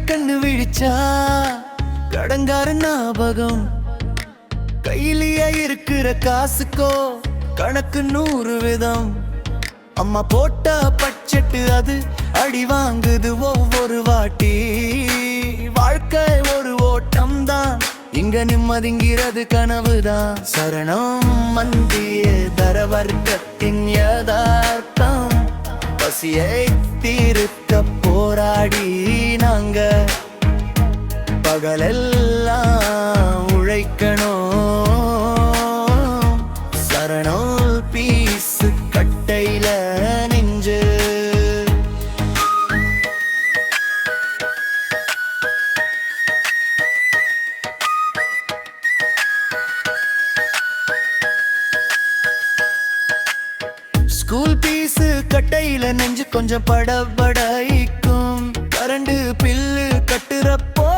கண்ணு விழிச்சா கடங்கார ஞாபகம், கையிலேயே இருக்கிற காசுக்கோ கணக்கு 100 விதம். அம்மா போட்ட பட்ஜெட்டு அது அடி வாங்குது ஒவ்வொரு வாட்டி. வாழ்க்கை ஒரு ஓட்டம் தான், இங்க நிம்மதிங்கிறது கனவுதான். சரணம் மந்திய தர வர்க்கத்தின் யதார்த்தம், பசியை தீர்க்க போராடி நாங்க பகலெல்லாம் உழைக்கணும். சரணம் பீசு கட்டையில நெஞ்சு. ஸ்கூல் பீஸு கட்டையில நெஞ்சு கொஞ்சம் படபடைக்கும். கரண்டு பில்லு கட்டுறப்போ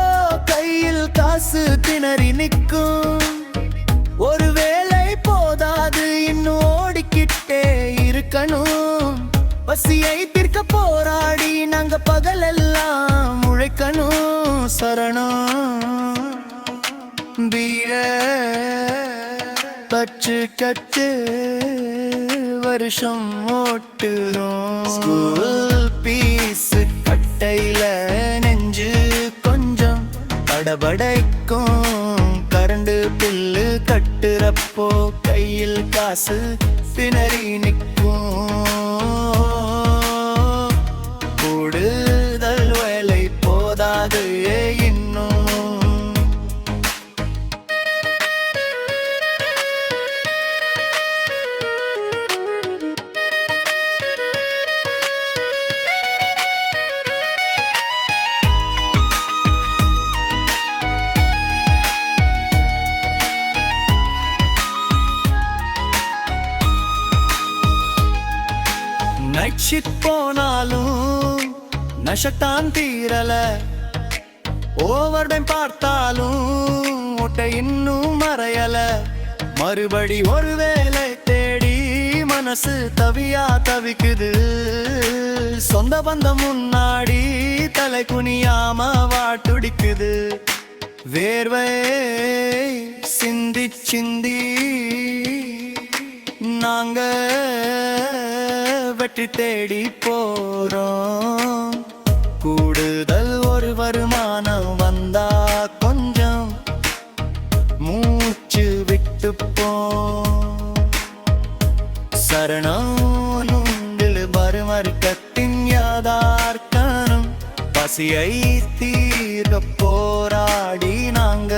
கையில் காசு திணறி நிற்கும். ஒரு வேளை போதாது, இன்னும் ஓடிக்கிட்டே இருக்கணும். பசியை தீர்க்க போராடி நாங்க பகலெல்லாம் உழைக்கணும். சரணம் வீர பச்சு கட்டு வருஷம் ஓட்டுறோம். ஸ்கூல் பீஸு கட்டையில நெஞ்சு கொஞ்சம் படபடைக்கும். கரண்டு பில்லு கட்டுறப்போ கையில் காசு திணறி நிற்கும். கூடுதல் வேலை போதாது இன்னும். நைட் ஷிஃப்ட் போனாலும் நஷத்தான் தீரல. ஓவர் டைம் பார்த்தாலும் முட்டை இன்னும் மறையல. மறுபடி ஒரு வேலை தேடி மனசு தவியா தவிக்குது. சொந்த பந்தம் முன்னாடி தலை குனியாம வாட்டுடிக்குது. வேர்வை சிந்தி சிந்தி நாங்க வெற்றி தேடி போறோம். கூடுதல் ஒரு வருமானம் வந்தா கொஞ்சம் மூச்சு விட்டு போ. சரணம் மறுமறுக்கத்தின் யதார்த்தம், பசியை தீர்க்க போராடி நாங்க